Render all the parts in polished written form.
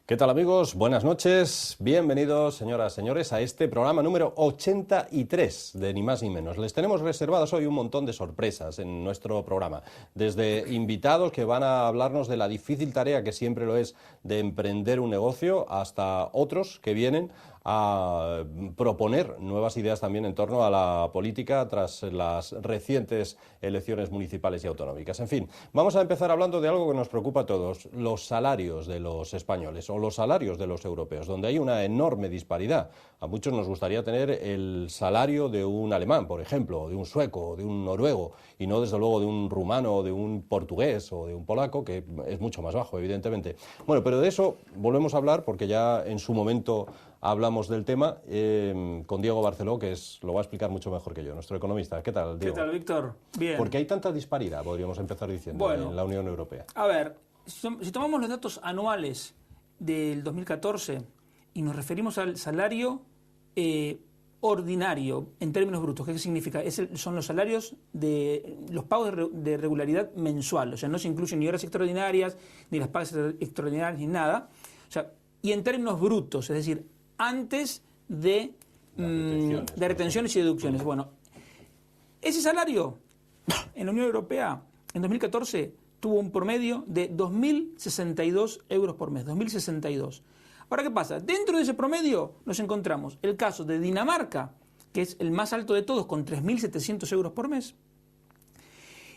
¿Qué tal, amigos? Buenas noches. Bienvenidos, señoras y señores, a este programa número 83 de Ni Más Ni Menos. Les tenemos reservadas hoy un montón de sorpresas en nuestro programa. Desde invitados que van a hablarnos de la difícil tarea que siempre lo es de emprender un negocio, hasta otros que vienen a proponer nuevas ideas también en torno a la política tras las recientes elecciones municipales y autonómicas. En fin, vamos a empezar hablando de algo que nos preocupa a todos, los salarios de los españoles o los salarios de los europeos, donde hay una enorme disparidad. A muchos nos gustaría tener el salario de un alemán, por ejemplo, o de un sueco, o de un noruego, y no desde luego de un rumano, o de un portugués, o de un polaco, que es mucho más bajo, evidentemente. Bueno, pero de eso volvemos a hablar porque ya en su momento hablamos del tema con Diego Barceló, que lo va a explicar mucho mejor que yo, nuestro economista. ¿Qué tal, Diego? ¿Qué tal, Víctor? Bien. ¿Por qué hay tanta disparidad, podríamos empezar diciendo, en la Unión Europea? A ver, si tomamos los datos anuales del 2014 y nos referimos al salario ordinario en términos brutos, ¿qué significa? Son los salarios de los pagos de regularidad mensual, o sea, no se incluyen ni horas extraordinarias, ni las pagas extraordinarias, ni nada. O sea, y en términos brutos, es decir, antes de retenciones y deducciones. Bueno, ese salario en la Unión Europea en 2014 tuvo un promedio de 2.062 euros por mes, 2.062. Ahora, ¿qué pasa? Dentro de ese promedio nos encontramos el caso de Dinamarca, que es el más alto de todos, con 3.700 euros por mes,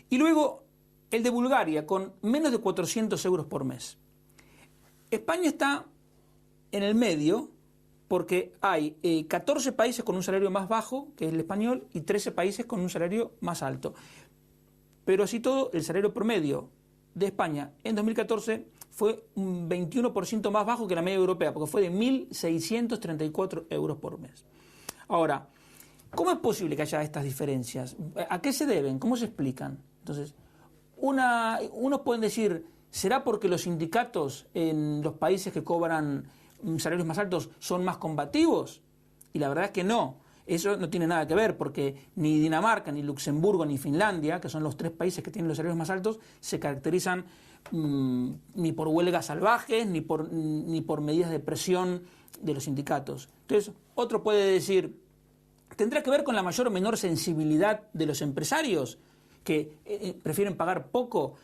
y luego el de Bulgaria, con menos de 400 euros por mes. España está en el medio, porque hay 14 países con un salario más bajo, que es el español, y 13 países con un salario más alto. Pero así todo, el salario promedio de España en 2014 fue un 21% más bajo que la media europea, porque fue de 1.634 euros por mes. Ahora, ¿cómo es posible que haya estas diferencias? ¿A qué se deben? ¿Cómo se explican? Entonces, unos pueden decir, ¿será porque los sindicatos en los países que cobran salarios más altos son más combativos? Y la verdad es que no. Eso no tiene nada que ver, porque ni Dinamarca, ni Luxemburgo, ni Finlandia, que son los tres países que tienen los salarios más altos, se caracterizan ni por huelgas salvajes, ni por medidas de presión de los sindicatos. Entonces, otro puede decir, ¿tendrá que ver con la mayor o menor sensibilidad de los empresarios, que prefieren pagar poco?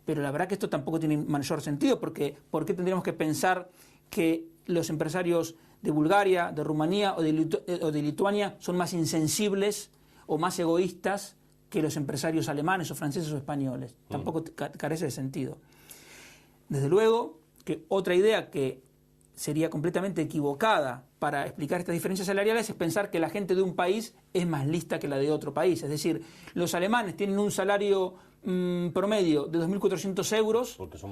Pero la verdad que esto tampoco tiene mayor sentido, porque ¿por qué tendríamos que pensar que los empresarios de Bulgaria, de Rumanía o de Lituania son más insensibles o más egoístas que los empresarios alemanes o franceses o españoles? Tampoco carece de sentido. Desde luego que otra idea que sería completamente equivocada para explicar estas diferencias salariales es pensar que la gente de un país es más lista que la de otro país. Es decir, los alemanes tienen un salario promedio de 2.400 euros porque son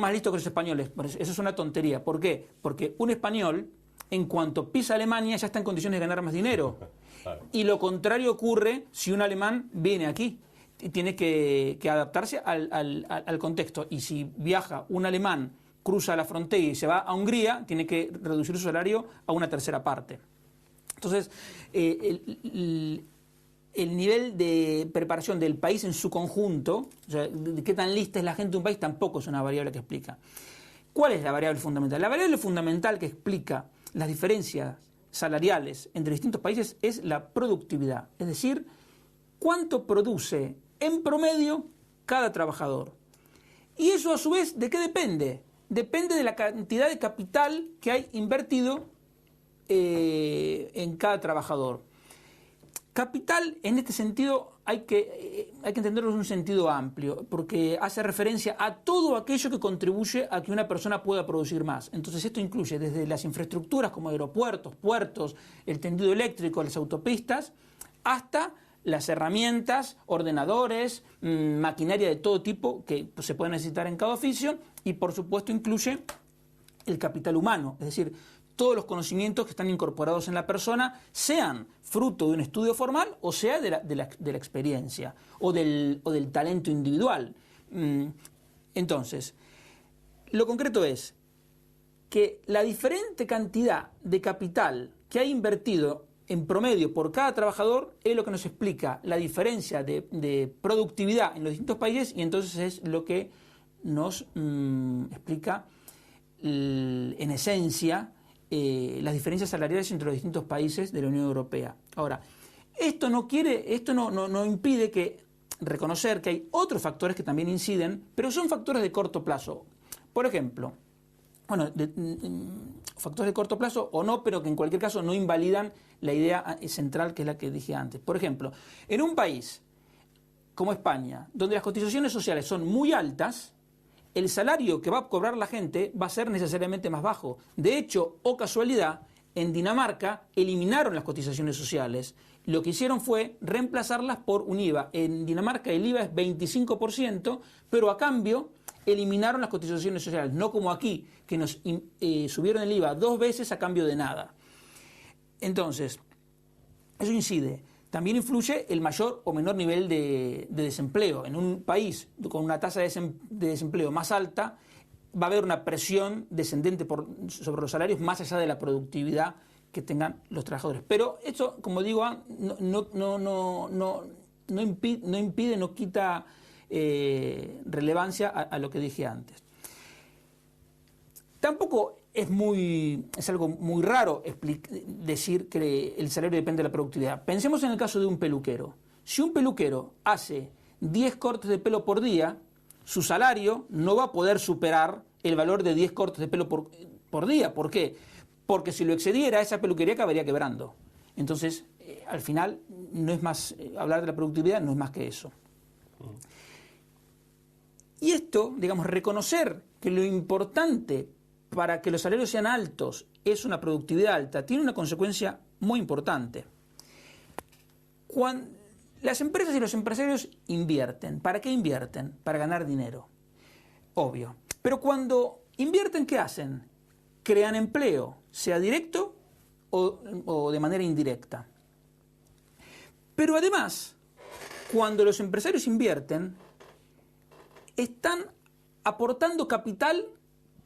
más listos que los españoles. Eso es una tontería. ¿Por qué? Porque un español, en cuanto pisa Alemania, ya está en condiciones de ganar más dinero. Claro. Y lo contrario ocurre si un alemán viene aquí. Tiene que adaptarse al contexto. Y si viaja un alemán, cruza la frontera y se va a Hungría, tiene que reducir su salario a una tercera parte. Entonces, el nivel de preparación del país en su conjunto, o sea, de qué tan lista es la gente de un país, tampoco es una variable que explica. ¿Cuál es la variable fundamental? La variable fundamental que explica las diferencias salariales entre distintos países es la productividad, es decir, cuánto produce en promedio cada trabajador. Y eso, a su vez, ¿de qué depende? Depende de la cantidad de capital que hay invertido en cada trabajador. Capital, en este sentido, hay que entenderlo en un sentido amplio, porque hace referencia a todo aquello que contribuye a que una persona pueda producir más. Entonces, esto incluye desde las infraestructuras como aeropuertos, puertos, el tendido eléctrico, las autopistas, hasta las herramientas, ordenadores, maquinaria de todo tipo que se puede necesitar en cada oficio, y por supuesto incluye el capital humano, es decir, todos los conocimientos que están incorporados en la persona, sean fruto de un estudio formal o sea de la experiencia o del talento individual. Entonces, lo concreto es que la diferente cantidad de capital que hay invertido en promedio por cada trabajador es lo que nos explica la diferencia de productividad en los distintos países, y entonces es lo que nos explica en esencia, las diferencias salariales entre los distintos países de la Unión Europea. Ahora, esto no impide reconocer que hay otros factores que también inciden, pero son factores de corto plazo. Por ejemplo, factores de corto plazo o no, pero que en cualquier caso no invalidan la idea central que es la que dije antes. Por ejemplo, en un país como España, donde las cotizaciones sociales son muy altas, el salario que va a cobrar la gente va a ser necesariamente más bajo. De hecho, o casualidad, en Dinamarca eliminaron las cotizaciones sociales. Lo que hicieron fue reemplazarlas por un IVA. En Dinamarca el IVA es 25%, pero a cambio eliminaron las cotizaciones sociales. No como aquí, que nos subieron el IVA 2 veces a cambio de nada. Entonces, eso incide. También influye el mayor o menor nivel de desempleo. En un país con una tasa de desempleo más alta, va a haber una presión descendente sobre los salarios más allá de la productividad que tengan los trabajadores. Pero eso, como digo, no impide, no quita relevancia a lo que dije antes. Tampoco es algo muy raro decir que el salario depende de la productividad. Pensemos en el caso de un peluquero. Si un peluquero hace 10 cortes de pelo por día, su salario no va a poder superar el valor de 10 cortes de pelo por día. ¿Por qué? Porque si lo excediera, esa peluquería acabaría quebrando. Entonces, al final, no es más hablar de la productividad, no es más que eso. Y esto, digamos, reconocer que lo importante para que los salarios sean altos es una productividad alta, tiene una consecuencia muy importante. Cuando las empresas y los empresarios invierten, ¿para qué invierten? Para ganar dinero, obvio. Pero cuando invierten, ¿qué hacen? Crean empleo, sea directo o de manera indirecta. Pero además, cuando los empresarios invierten, están aportando capital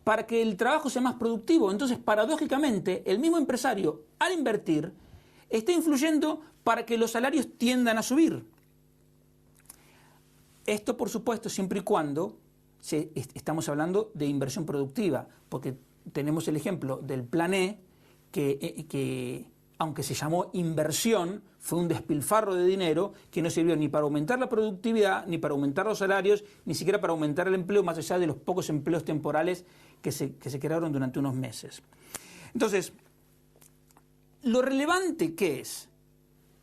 para que el trabajo sea más productivo. Entonces, paradójicamente, el mismo empresario, al invertir, está influyendo para que los salarios tiendan a subir. Esto, por supuesto, siempre y cuando estamos hablando de inversión productiva, porque tenemos el ejemplo del Plan E, que aunque se llamó inversión, fue un despilfarro de dinero que no sirvió ni para aumentar la productividad, ni para aumentar los salarios, ni siquiera para aumentar el empleo, más allá de los pocos empleos temporales que se crearon durante unos meses. Entonces, lo relevante que es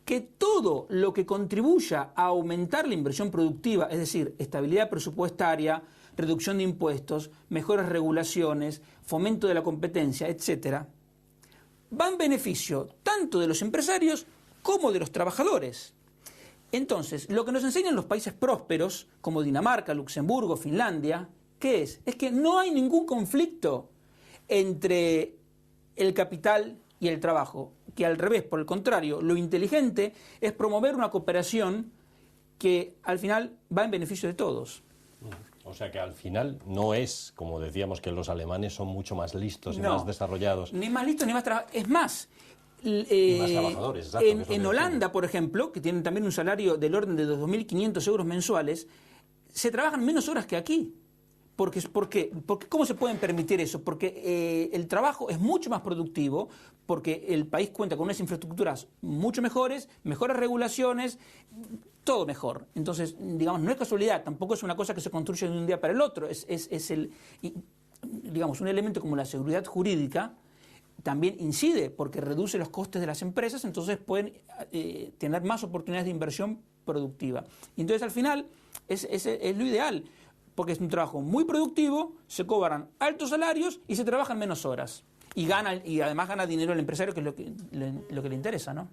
que todo lo que contribuya a aumentar la inversión productiva, es decir, estabilidad presupuestaria, reducción de impuestos, mejores regulaciones, fomento de la competencia, etcétera, va en beneficio tanto de los empresarios como de los trabajadores. Entonces, lo que nos enseñan los países prósperos, como Dinamarca, Luxemburgo, Finlandia, ¿qué es? Es que no hay ningún conflicto entre el capital y el trabajo, que al revés, por el contrario, lo inteligente es promover una cooperación que al final va en beneficio de todos. O sea que al final no es, como decíamos, que los alemanes son mucho más listos y más desarrollados. Ni más listos ni más trabajadores. Es más, más trabajadores, exacto, en Holanda, por ejemplo, que tienen también un salario del orden de 2.500 euros mensuales, se trabajan menos horas que aquí. ¿Por qué? ¿Cómo se pueden permitir eso? Porque el trabajo es mucho más productivo, porque el país cuenta con unas infraestructuras mucho mejores, mejores regulaciones, todo mejor. Entonces, digamos, no es casualidad, tampoco es una cosa que se construye de un día para el otro. Digamos, un elemento como la seguridad jurídica también incide porque reduce los costes de las empresas, entonces pueden tener más oportunidades de inversión productiva. Y entonces, al final, es lo ideal, porque es un trabajo muy productivo, se cobran altos salarios y se trabajan menos horas. Y además gana dinero el empresario, que es lo que le interesa, ¿no?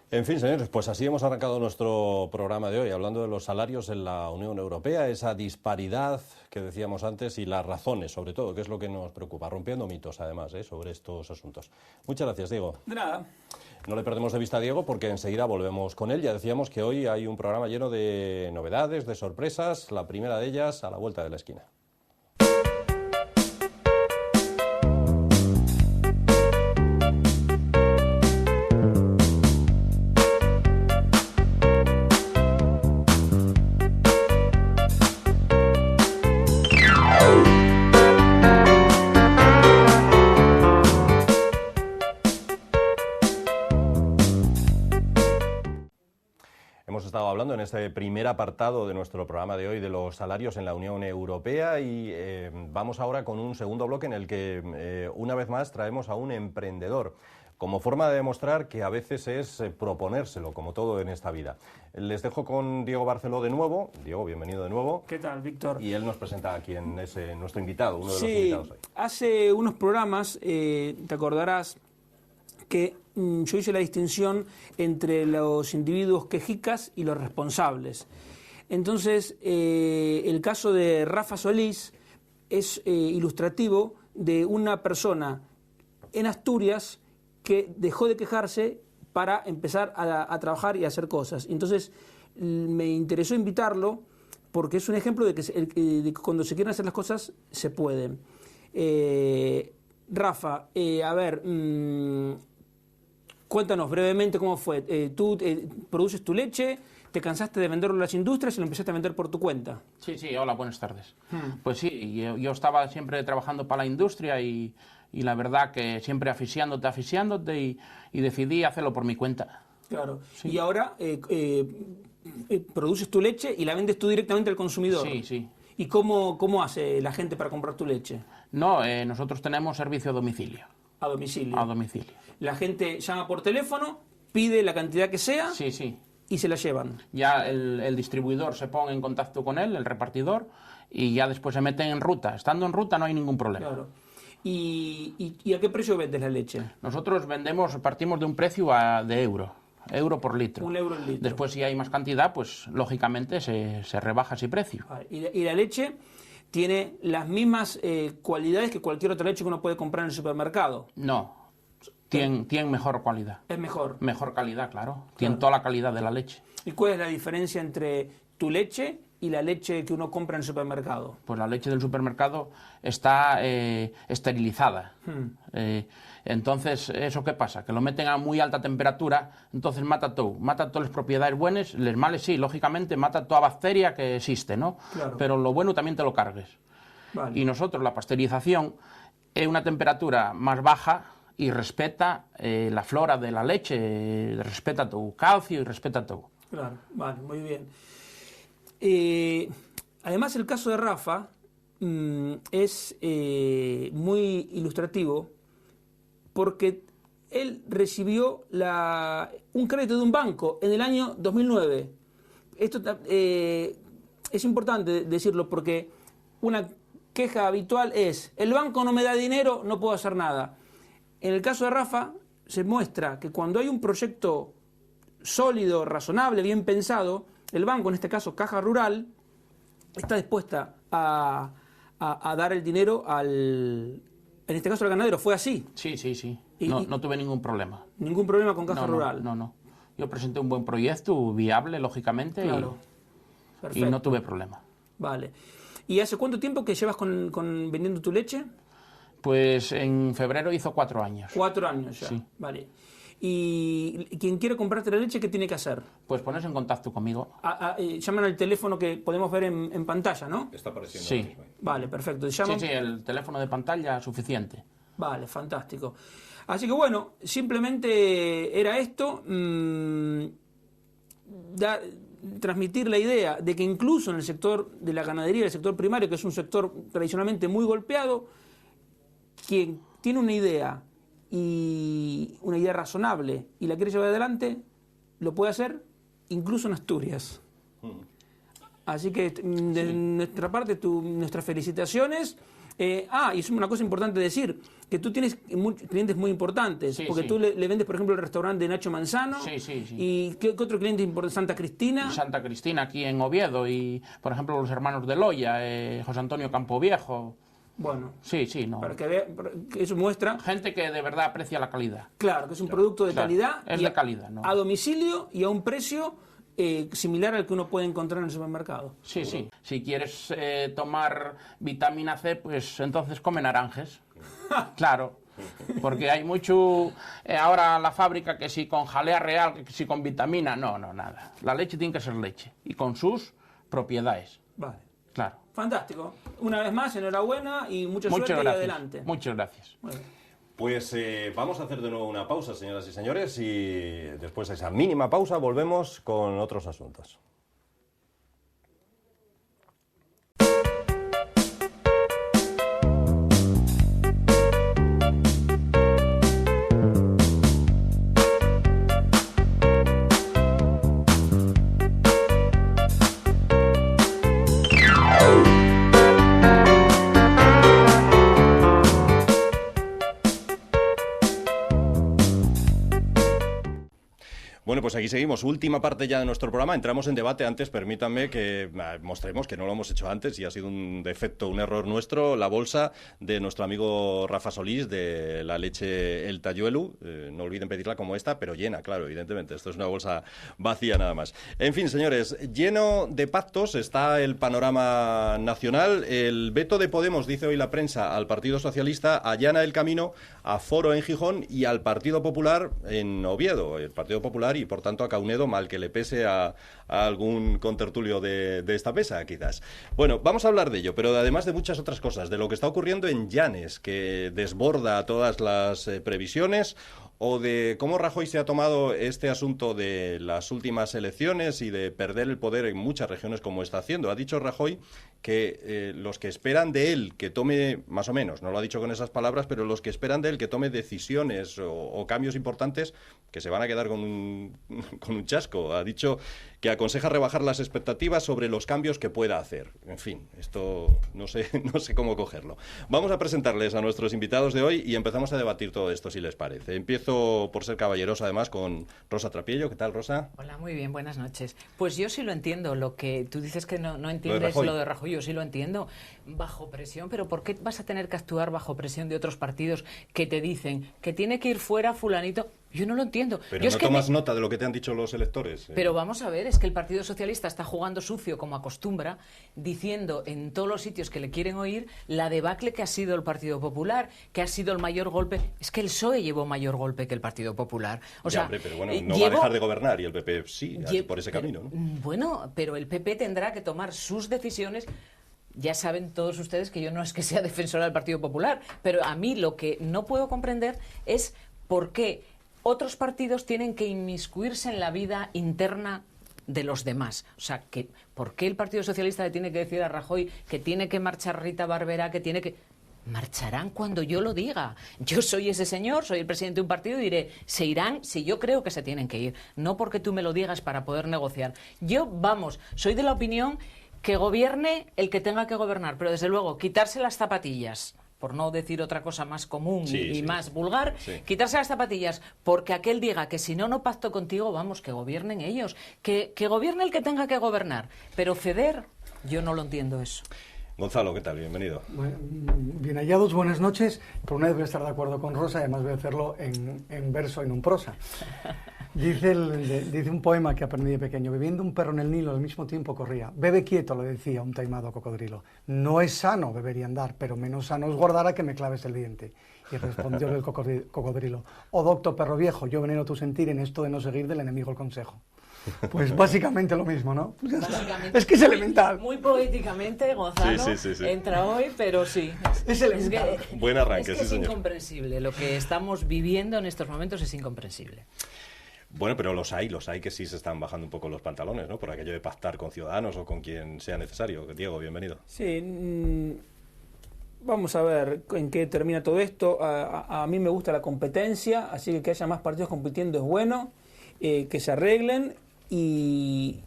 En fin, señores, pues así hemos arrancado nuestro programa de hoy, hablando de los salarios en la Unión Europea, esa disparidad que decíamos antes y las razones, sobre todo, que es lo que nos preocupa, rompiendo mitos, además, sobre estos asuntos. Muchas gracias, Diego. De nada. No le perdemos de vista a Diego porque enseguida volvemos con él. Ya decíamos que hoy hay un programa lleno de novedades, de sorpresas, la primera de ellas a la vuelta de la esquina. hablando en este primer apartado de nuestro programa de hoy de los salarios en la Unión Europea y vamos ahora con un segundo bloque en el que una vez más traemos a un emprendedor como forma de demostrar que a veces es proponérselo, como todo en esta vida. Les dejo con Diego Barceló de nuevo. Diego, bienvenido de nuevo. ¿Qué tal, Víctor? Y él nos presenta a quién es nuestro invitado, uno de los Sí, invitados hoy. hace unos programas, te acordarás que yo hice la distinción entre los individuos quejicas y los responsables. Entonces, el caso de Rafa Solís es ilustrativo de una persona en Asturias que dejó de quejarse para empezar a trabajar y a hacer cosas. Entonces, me interesó invitarlo porque es un ejemplo de que cuando se quieren hacer las cosas, se pueden. Rafa, a ver, cuéntanos brevemente cómo fue. Tú produces tu leche, te cansaste de venderlo a las industrias y lo empezaste a vender por tu cuenta. Sí, sí, hola, buenas tardes. Pues sí, yo estaba siempre trabajando para la industria y la verdad que siempre asfixiándote y decidí hacerlo por mi cuenta. Claro. Sí. Y ahora produces tu leche y la vendes tú directamente al consumidor. Sí, sí. ¿Y cómo hace la gente para comprar tu leche? No, nosotros tenemos servicio a domicilio. A domicilio. A domicilio. La gente llama por teléfono, pide la cantidad que sea Sí, sí. y se la llevan. Ya el distribuidor se pone en contacto con él, el repartidor, y ya después se meten en ruta. Estando en ruta no hay ningún problema. Claro. ¿Y a qué precio vendes la leche? Nosotros partimos de un precio de euro por litro. 1 euro el litro. Después, si hay más cantidad, pues lógicamente se rebaja ese precio. Vale. Y la leche tiene las mismas cualidades que cualquier otra leche que uno puede comprar en el supermercado. No, tiene mejor cualidad. Es mejor. Mejor calidad, claro. Tiene toda la calidad de la leche. ¿Y cuál es la diferencia entre tu leche y la leche que uno compra en el supermercado? Pues la leche del supermercado está esterilizada. Entonces, ¿eso qué pasa? Que lo meten a muy alta temperatura, entonces mata todas las propiedades buenas, les males sí, lógicamente mata toda bacteria que existe, ¿no? Claro. Pero lo bueno también te lo cargues. Vale. Y nosotros, la pasteurización, es una temperatura más baja y respeta la flora de la leche, respeta tu calcio y respeta todo. Claro, vale, muy bien. Además, el caso de Rafa es muy ilustrativo porque él recibió un crédito de un banco en el año 2009. Esto es importante decirlo porque una queja habitual es: el banco no me da dinero, no puedo hacer nada. En el caso de Rafa se muestra que cuando hay un proyecto sólido, razonable, bien pensado, el banco, en este caso Caja Rural, está dispuesta a dar el dinero en este caso al ganadero. ¿Fue así? Sí, sí, sí. Y- No tuve ningún problema. Ningún problema con Caja Rural. No. Yo presenté un buen proyecto, viable, lógicamente, Claro. y Perfecto. no tuve problema. Vale. ¿Y hace cuánto tiempo que llevas vendiendo tu leche? Pues en febrero hizo 4 años. 4 años ya. Sí. Vale. Y quien quiere comprarte la leche, ¿qué tiene que hacer? Pues ponerse en contacto conmigo. Llaman al teléfono que podemos ver en pantalla, ¿no? Está apareciendo Sí. ahora mismo ahí. Vale, perfecto. Sí, sí, el teléfono de pantalla suficiente. Vale, fantástico. Así que bueno, simplemente era esto, transmitir la idea de que incluso en el sector de la ganadería, el sector primario, que es un sector tradicionalmente muy golpeado, quien tiene una idea razonable y la quiere llevar adelante, lo puede hacer incluso en Asturias. Así que de nuestra parte, nuestras felicitaciones. Y es una cosa importante decir, que tú tienes clientes muy importantes, Sí, porque sí. tú le vendes, por ejemplo, el restaurante de Nacho Manzano. Sí, sí, sí. ¿Y qué otro cliente importante? Santa Cristina. Santa Cristina aquí en Oviedo y, por ejemplo, los hermanos de Loya, José Antonio Campoviejo. Bueno, Sí, sí, no. para que vea, que eso muestra, Gente que de verdad aprecia la calidad. claro, que es un producto de claro. calidad. Es y de calidad, ¿no? A domicilio y a un precio similar al que uno puede encontrar en el supermercado. Sí, sí. Si quieres tomar vitamina C, pues entonces come naranjes. Claro. Porque hay mucho... ahora la fábrica que si con jalea real, que si con vitamina... No, nada. La leche tiene que ser leche. Y con sus propiedades. Vale. Claro. Fantástico. Una vez más, enhorabuena y mucha Muchas suerte y gracias. adelante. Muchas gracias. Muy bien. Pues vamos a hacer de nuevo una pausa, señoras y señores, y después de esa mínima pausa volvemos con otros asuntos. Bueno, pues aquí seguimos. Última parte ya de nuestro programa. Entramos en debate. Antes, permítanme que mostremos, que no lo hemos hecho antes y ha sido un defecto, un error nuestro, la bolsa de nuestro amigo Rafa Solís de la leche El Tayuelu. No olviden pedirla como esta, pero llena, claro, evidentemente. Esto es una bolsa vacía nada más. En fin, señores, lleno de pactos está el panorama nacional. El veto de Podemos, dice hoy la prensa, al Partido Socialista allana el camino a Foro en Gijón y al Partido Popular en Oviedo. El Partido Popular y, por tanto, a Caunedo, mal que le pese a algún contertulio de esta mesa, quizás. Bueno, vamos a hablar de ello, pero además de muchas otras cosas, de lo que está ocurriendo en Llanes, que desborda todas las previsiones, o de cómo Rajoy se ha tomado este asunto de las últimas elecciones y de perder el poder en muchas regiones como está haciendo. Ha dicho Rajoy que los que esperan de él que tome, más o menos, no lo ha dicho con esas palabras, pero los que esperan de él que tome decisiones o cambios importantes, que se van a quedar con un chasco. Ha dicho que aconseja rebajar las expectativas sobre los cambios que pueda hacer. En fin, esto no sé cómo cogerlo. Vamos a presentarles a nuestros invitados de hoy y empezamos a debatir todo esto, si les parece. Empiezo, por ser caballeroso, además, con Rosa Trapiello. ¿Qué tal, Rosa? Hola, muy bien, buenas noches. Pues yo sí lo entiendo. Lo que tú dices que no entiendes lo de Rajoy, yo sí lo entiendo. Bajo presión, pero ¿por qué vas a tener que actuar bajo presión de otros partidos que te dicen que tiene que ir fuera fulanito? Yo no lo entiendo. Pero yo no tomas nota de lo que te han dicho los electores. Pero vamos a ver, es que el Partido Socialista está jugando sucio como acostumbra, diciendo en todos los sitios que le quieren oír la debacle que ha sido el Partido Popular, que ha sido el mayor golpe. Es que el PSOE llevó mayor golpe que el Partido Popular. O sea, hombre, pero bueno, no va a dejar de gobernar y el PP sí, por ese camino, ¿no? Bueno, pero el PP tendrá que tomar sus decisiones. Ya saben todos ustedes que yo no es que sea defensora del Partido Popular, pero a mí lo que no puedo comprender es por qué otros partidos tienen que inmiscuirse en la vida interna de los demás. O sea, ¿por qué el Partido Socialista le tiene que decir a Rajoy que tiene que marchar Rita Barberá, que tiene que... Marcharán cuando yo lo diga. Yo soy ese señor, soy el presidente de un partido y diré, se irán si yo creo que se tienen que ir. No porque tú me lo digas para poder negociar. Yo, soy de la opinión que gobierne el que tenga que gobernar, pero desde luego quitarse las zapatillas, por no decir otra cosa más común y más vulgar, quitarse las zapatillas porque aquel diga que si no pacto contigo, que gobiernen ellos, que gobierne el que tenga que gobernar, pero ceder, yo no lo entiendo eso. Gonzalo, ¿qué tal? Bienvenido. Bueno, bien hallados, buenas noches. Por una vez voy a estar de acuerdo con Rosa, además voy a hacerlo en verso y no en prosa. Dice un poema que aprendí de pequeño: bebiendo un perro en el Nilo al mismo tiempo corría. Bebe quieto, le decía un taimado cocodrilo. No es sano beber y andar, pero menos sano es guardar a que me claves el diente. Y respondió el cocodrilo: oh docto perro viejo, yo veneno tu sentir en esto de no seguir del enemigo el consejo. Pues básicamente lo mismo, ¿no? Pues es que es elemental. Muy poéticamente, Gonzalo entra hoy, pero sí. Es elemental. Buen arranque, es señor. Incomprensible. Lo que estamos viviendo en estos momentos es incomprensible. Bueno, pero los hay que sí se están bajando un poco los pantalones, ¿no? Por aquello de pactar con Ciudadanos o con quien sea necesario. Diego, bienvenido. Sí, vamos a ver en qué termina todo esto. A mí me gusta la competencia, así que haya más partidos compitiendo es bueno, que se arreglen. Y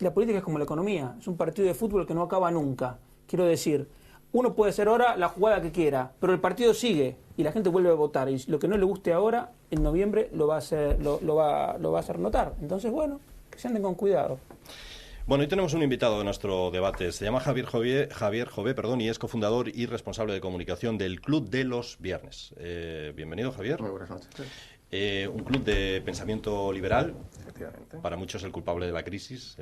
la política es como la economía, es un partido de fútbol que no acaba nunca. Quiero decir, uno puede hacer ahora la jugada que quiera, pero el partido sigue y la gente vuelve a votar, y lo que no le guste ahora, en noviembre lo va a hacer notar. Entonces, bueno, que se anden con cuidado. Bueno, hoy tenemos un invitado en nuestro debate. Se llama Javier Jové, y es cofundador y responsable de comunicación del Club de los Viernes. Bienvenido, Javier. Muy buenas noches. Un club de pensamiento liberal. Efectivamente. Para muchos el culpable de la crisis.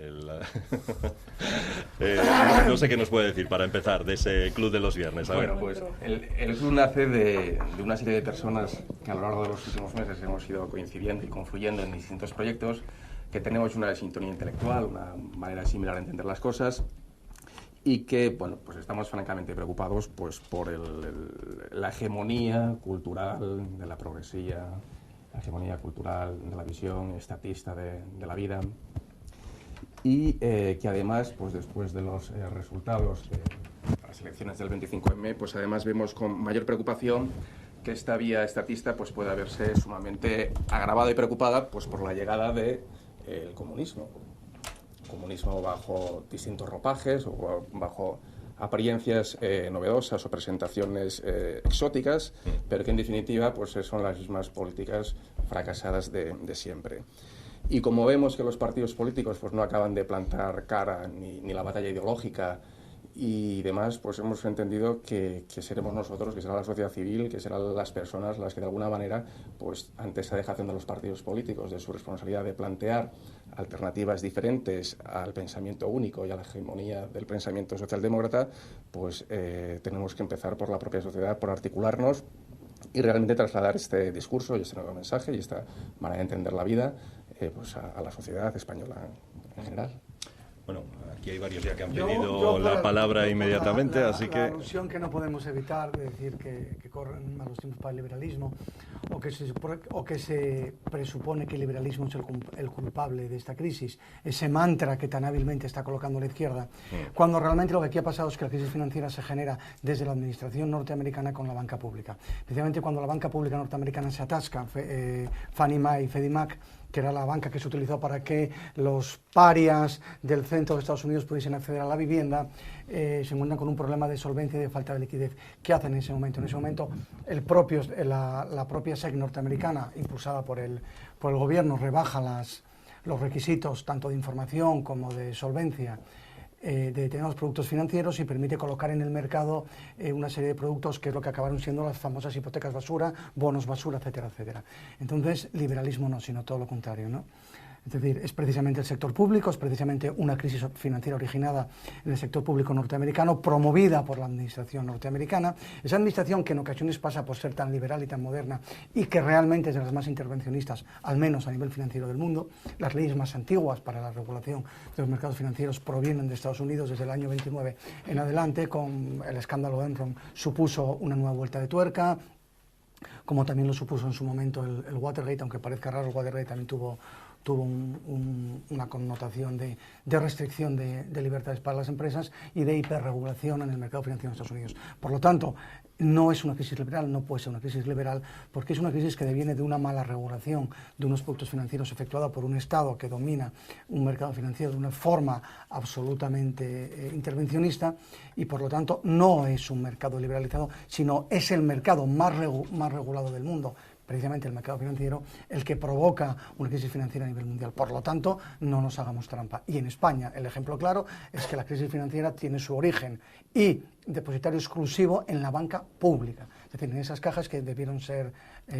No sé qué nos puede decir para empezar de ese Club de los Viernes. Bueno, pues el club nace de una serie de personas que a lo largo de los últimos meses hemos ido coincidiendo y confluyendo en distintos proyectos, que tenemos una sintonía intelectual, una manera similar de entender las cosas, y que, bueno, pues estamos francamente preocupados pues, por la hegemonía cultural de la progresía, la hegemonía cultural de la visión estatista de la vida, y que además, pues después de los resultados de las elecciones del 25M, pues además vemos con mayor preocupación que esta vía estatista pues pueda verse sumamente agravada y preocupada pues por la llegada del comunismo. Comunismo bajo distintos ropajes o bajo apariencias novedosas o presentaciones exóticas, pero que en definitiva pues son las mismas políticas fracasadas de siempre. Y como vemos que los partidos políticos pues no acaban de plantar cara ni la batalla ideológica y demás, pues hemos entendido que seremos nosotros, que será la sociedad civil, que serán las personas las que de alguna manera, pues ante esa dejación de los partidos políticos, de su responsabilidad de plantear alternativas diferentes al pensamiento único y a la hegemonía del pensamiento socialdemócrata, pues tenemos que empezar por la propia sociedad, por articularnos y realmente trasladar este discurso y este nuevo mensaje y esta manera de entender la vida pues a la sociedad española en general. Bueno, aquí hay varios ya que han pedido la palabra inmediatamente, así que... La alusión que no podemos evitar de decir que corren malos tiempos para el liberalismo o que se presupone que el liberalismo es el culpable de esta crisis, ese mantra que tan hábilmente está colocando la izquierda, cuando realmente lo que aquí ha pasado es que la crisis financiera se genera desde la administración norteamericana con la banca pública. Precisamente cuando la banca pública norteamericana se atasca, Fannie Mae y Freddie Mac, que era la banca que se utilizó para que los parias del centro de Estados Unidos pudiesen acceder a la vivienda, se encuentran con un problema de solvencia y de falta de liquidez. ¿Qué hacen en ese momento? En ese momento la propia SEC norteamericana, impulsada por el gobierno, rebaja los requisitos tanto de información como de solvencia de determinados productos financieros y permite colocar en el mercado una serie de productos que es lo que acabaron siendo las famosas hipotecas basura, bonos basura, etcétera, etcétera. Entonces, liberalismo no, sino todo lo contrario, ¿no? Es decir, es precisamente el sector público, es precisamente una crisis financiera originada en el sector público norteamericano, promovida por la administración norteamericana, esa administración que en ocasiones pasa por ser tan liberal y tan moderna y que realmente es de las más intervencionistas, al menos a nivel financiero del mundo. Las leyes más antiguas para la regulación de los mercados financieros provienen de Estados Unidos desde el año 29 en adelante, con el escándalo Enron supuso una nueva vuelta de tuerca, como también lo supuso en su momento el Watergate, aunque parezca raro, el Watergate también tuvo una connotación de restricción de libertades para las empresas y de hiperregulación en el mercado financiero de Estados Unidos. Por lo tanto, no es una crisis liberal, no puede ser una crisis liberal, porque es una crisis que deviene de una mala regulación de unos productos financieros efectuada por un Estado que domina un mercado financiero de una forma absolutamente intervencionista y, por lo tanto, no es un mercado liberalizado, sino es el mercado más regulado del mundo, precisamente el mercado financiero, el que provoca una crisis financiera a nivel mundial. Por lo tanto, no nos hagamos trampa. Y en España, el ejemplo claro es que la crisis financiera tiene su origen y depositario exclusivo en la banca pública, es decir, en esas cajas que debieron ser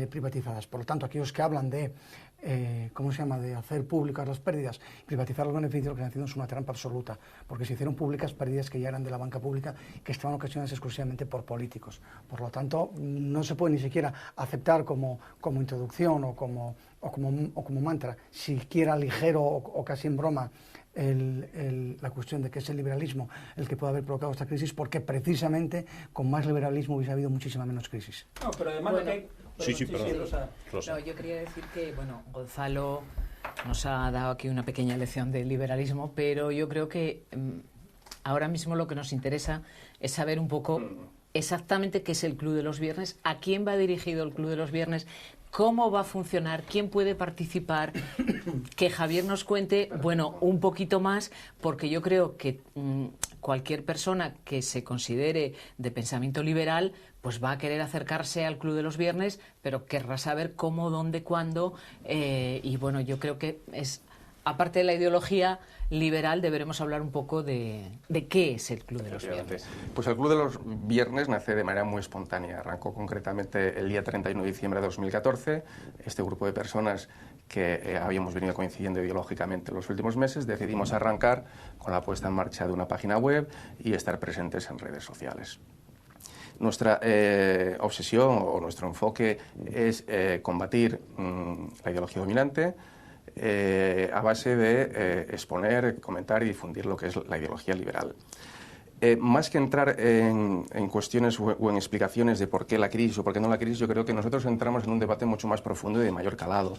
privatizadas. Por lo tanto, aquellos que hablan de de hacer públicas las pérdidas, privatizar los beneficios, lo que están haciendo es una trampa absoluta, porque se hicieron públicas pérdidas que ya eran de la banca pública, que estaban ocasionadas exclusivamente por políticos. Por lo tanto, no se puede ni siquiera aceptar como introducción o como mantra, siquiera ligero o casi en broma, la cuestión de que es el liberalismo el que puede haber provocado esta crisis, porque precisamente con más liberalismo hubiese habido muchísima menos crisis. No, pero además bueno, Rosa. No, yo quería decir que, Gonzalo nos ha dado aquí una pequeña lección de liberalismo, pero yo creo que ahora mismo lo que nos interesa es saber un poco exactamente qué es el Club de los Viernes, a quién va dirigido el Club de los Viernes, cómo va a funcionar, quién puede participar, que Javier nos cuente, un poquito más, porque yo creo que cualquier persona que se considere de pensamiento liberal, pues va a querer acercarse al Club de los Viernes, pero querrá saber cómo, dónde, cuándo, yo creo que es, aparte de la ideología liberal, deberemos hablar un poco de qué es el Club de los Viernes. Pues el Club de los Viernes nace de manera muy espontánea. Arrancó concretamente el día 31 de diciembre de 2014. Este grupo de personas que habíamos venido coincidiendo ideológicamente en los últimos meses, decidimos arrancar con la puesta en marcha de una página web y estar presentes en redes sociales. Nuestra obsesión o nuestro enfoque es combatir la ideología dominante, a base de exponer, comentar y difundir lo que es la ideología liberal. más que entrar en cuestiones o en explicaciones de por qué la crisis o por qué no la crisis, yo creo que nosotros entramos en un debate mucho más profundo y de mayor calado.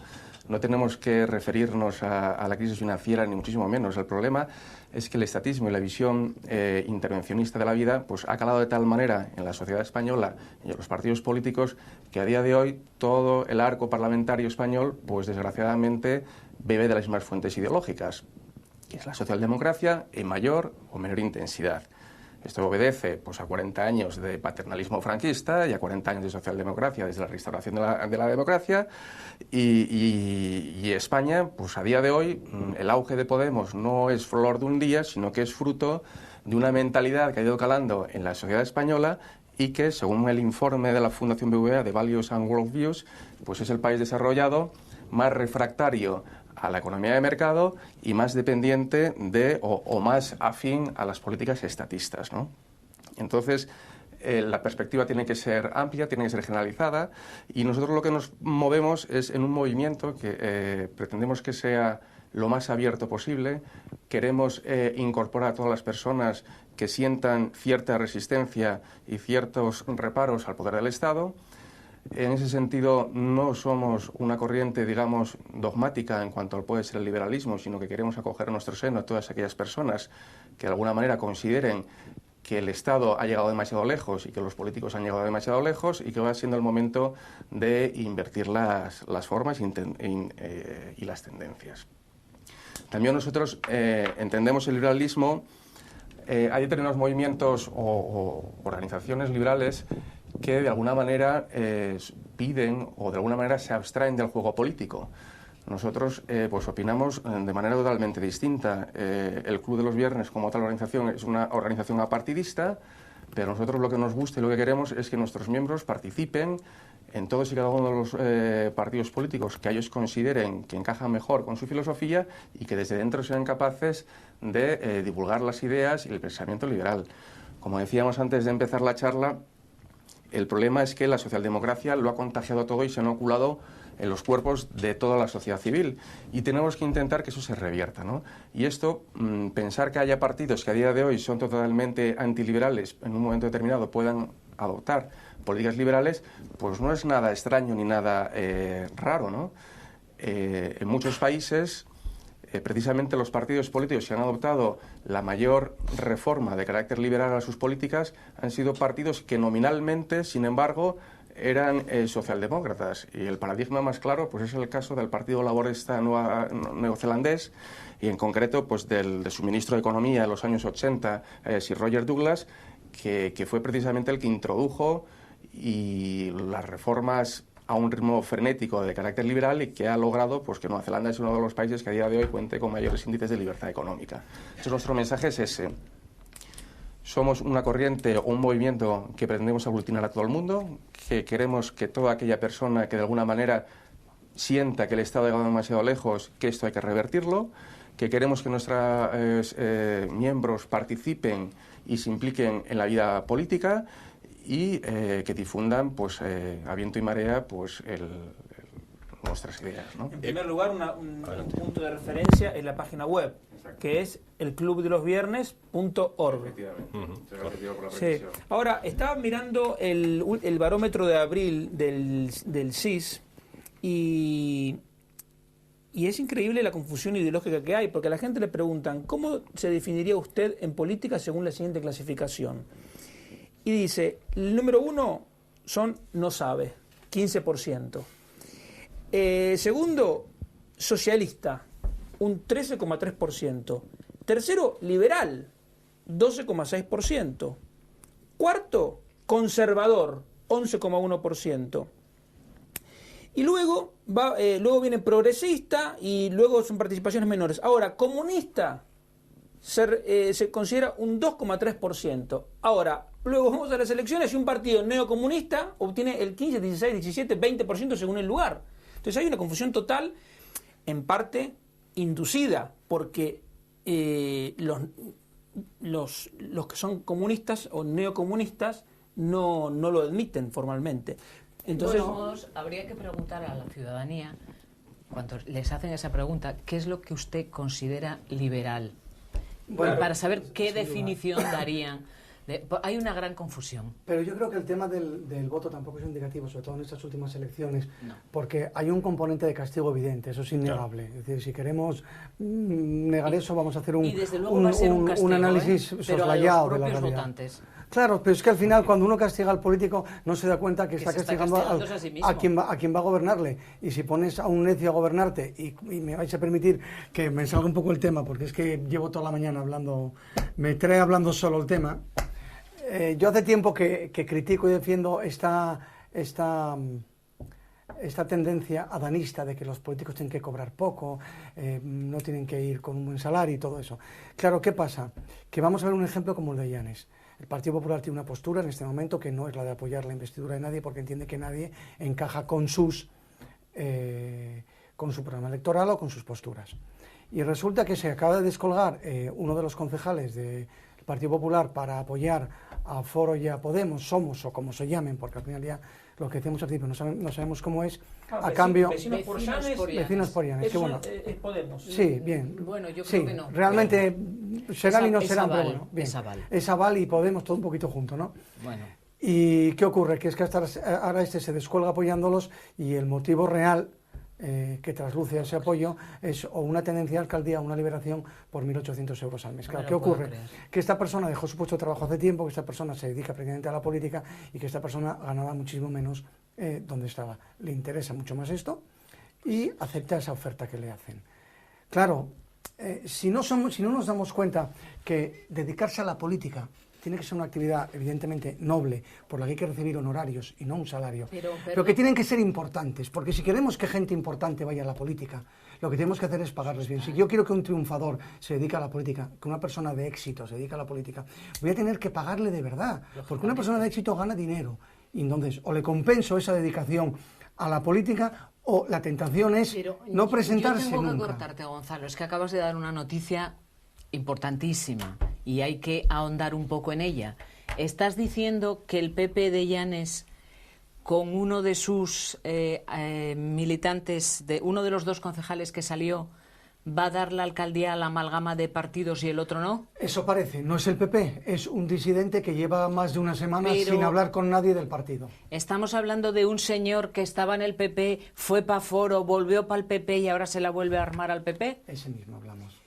No tenemos que referirnos a la crisis financiera, ni muchísimo menos. El problema es que el estatismo y la visión intervencionista de la vida pues, ha calado de tal manera en la sociedad española y en los partidos políticos que a día de hoy todo el arco parlamentario español, pues desgraciadamente, bebe de las mismas fuentes ideológicas, que es la socialdemocracia en mayor o menor intensidad. Esto obedece pues, a 40 años de paternalismo franquista y a 40 años de socialdemocracia desde la restauración de la democracia. Y España, pues a día de hoy, el auge de Podemos no es flor de un día, sino que es fruto de una mentalidad que ha ido calando en la sociedad española y que, según el informe de la Fundación BBVA de Values and Worldviews, pues es el país desarrollado más refractario a la economía de mercado y más dependiente de o más afín a las políticas estatistas, ¿no? Entonces, la perspectiva tiene que ser amplia, tiene que ser generalizada y nosotros lo que nos movemos es en un movimiento que pretendemos que sea lo más abierto posible. Queremos incorporar a todas las personas que sientan cierta resistencia y ciertos reparos al poder del Estado. En ese sentido, no somos una corriente, digamos, dogmática en cuanto al puede ser el liberalismo, sino que queremos acoger a nuestro seno a todas aquellas personas que de alguna manera consideren que el Estado ha llegado demasiado lejos y que los políticos han llegado demasiado lejos y que va siendo el momento de invertir las formas y las tendencias. También nosotros entendemos el liberalismo. Hay determinados movimientos o organizaciones liberales que de alguna manera piden o de alguna manera se abstraen del juego político. Nosotros pues opinamos de manera totalmente distinta. El Club de los Viernes como tal organización es una organización apartidista, pero nosotros lo que nos gusta y lo que queremos es que nuestros miembros participen en todos y cada uno de los partidos políticos que ellos consideren que encajan mejor con su filosofía y que desde dentro sean capaces de divulgar las ideas y el pensamiento liberal. Como decíamos antes de empezar la charla, el problema es que la socialdemocracia lo ha contagiado todo y se ha inoculado en los cuerpos de toda la sociedad civil y tenemos que intentar que eso se revierta, ¿no? Y esto, pensar que haya partidos que a día de hoy son totalmente antiliberales, en un momento determinado puedan adoptar políticas liberales, pues no es nada extraño ni nada raro, ¿no? En muchos países, precisamente los partidos políticos que han adoptado la mayor reforma de carácter liberal a sus políticas han sido partidos que nominalmente, sin embargo, eran socialdemócratas. Y el paradigma más claro pues es el caso del Partido Laborista neozelandés y en concreto pues de su ministro de Economía en los años 80, Sir Roger Douglas, que fue precisamente el que introdujo y las reformas a un ritmo frenético de carácter liberal y que ha logrado pues, que Nueva Zelanda es uno de los países que a día de hoy cuente con mayores índices de libertad económica. Entonces nuestro mensaje es ese. Somos una corriente o un movimiento que pretendemos aglutinar a todo el mundo, que queremos que toda aquella persona que de alguna manera sienta que el Estado ha llegado demasiado lejos, que esto hay que revertirlo, que queremos que nuestros miembros participen y se impliquen en la vida política y que difundan pues, a viento y marea pues, nuestras ideas, ¿no? En primer lugar, un punto de referencia es la página web, que es elclubdelosviernes.org. Efectivamente. Gracias por la Sí. Ahora, estaba mirando el barómetro de abril del CIS y es increíble la confusión ideológica que hay, porque a la gente le preguntan, ¿cómo se definiría usted en política según la siguiente clasificación? Y dice, el número 1 son no sabe, 15%. Segundo, socialista, un 13,3%. Tercero, liberal, 12,6%. Cuarto, conservador, 11,1%. Y luego viene progresista y luego son participaciones menores. Ahora, comunista se considera un 2,3%. Ahora, luego vamos a las elecciones y un partido neocomunista obtiene el 15, 16, 17, 20% según el lugar. Entonces hay una confusión total, en parte inducida, porque los que son comunistas o neocomunistas no lo admiten formalmente. Entonces, de todos modos, habría que preguntar a la ciudadanía, cuando les hacen esa pregunta, ¿qué es lo que usted considera liberal? Bueno, para saber qué sin duda. definición darían. Hay una gran confusión. Pero yo creo que el tema del voto tampoco es indicativo, sobre todo en estas últimas elecciones, No. porque hay un componente de castigo evidente, eso es innegable. Es decir, si queremos negar eso, vamos a hacer Y desde luego va a ser un castigo, análisis pero a soslayado los de la propios realidad. votantes. Claro, pero es que al final cuando uno castiga al político no se da cuenta que está se está castigando castigándose a sí mismo. a quien va a gobernarle. Y si pones a un necio a gobernarte, y me vais a permitir que me salga un poco el tema, porque es que llevo toda la mañana hablando, me trae hablando solo el tema. Yo hace tiempo que critico y defiendo esta tendencia adanista de que los políticos tienen que cobrar poco, no tienen que ir con un buen salario y todo eso. Claro, ¿qué pasa? Que vamos a ver un ejemplo como el de Llanes. El Partido Popular tiene una postura en este momento que no es la de apoyar la investidura de nadie, porque entiende que nadie encaja con su programa electoral o con sus posturas. Y resulta que se acaba de descolgar uno de los concejales del Partido Popular para apoyar a Foro y a Podemos, Somos o como se llamen, porque al final ya lo que decíamos al principio no sabemos cómo es, a cambio... Vecinos por Llanes. Vecinos por Llanes, Eso que bueno. es Podemos. Sí, bien. Bueno, yo Sí, creo que no. realmente serán y no Es serán, pero aval, bueno, bien. es aval. Es aval y Podemos todo un poquito junto, ¿no? Bueno, ¿Y qué ocurre? Que es que ahora se descuelga apoyándolos y el motivo real que trasluce ese apoyo es o una tendencia de alcaldía o una liberación por 1.800 euros al mes. No Claro, me ¿qué lo puedo ocurre? creer. Que esta persona dejó su puesto de trabajo hace tiempo, que esta persona se dedica prácticamente a la política y que esta persona ganaba muchísimo menos donde estaba. Le interesa mucho más esto y acepta esa oferta que le hacen. Claro, si no nos damos cuenta que dedicarse a la política tiene que ser una actividad evidentemente noble, por la que hay que recibir honorarios y no un salario, pero que tienen que ser importantes, porque si queremos que gente importante vaya a la política, lo que tenemos que hacer es pagarles bien. Si yo quiero que un triunfador se dedique a la política, que una persona de éxito se dedique a la política, voy a tener que pagarle de verdad, porque una persona de éxito gana dinero, y entonces o le compenso esa dedicación a la política o la tentación es no presentarse yo tengo que nunca. cortarte, Gonzalo, es que acabas de dar una noticia importantísima y hay que ahondar un poco en ella. Estás diciendo que el PP de Llanes, con uno de sus militantes, uno de los dos concejales que salió, va a dar la alcaldía a la amalgama de partidos y el otro no. Eso parece, no es el PP, es un disidente que lleva más de una semana Pero sin hablar con nadie del partido. Estamos hablando de un señor que estaba en el PP, fue para Foro, volvió para el PP y ahora se la vuelve a armar al PP. Ese mismo hablamos.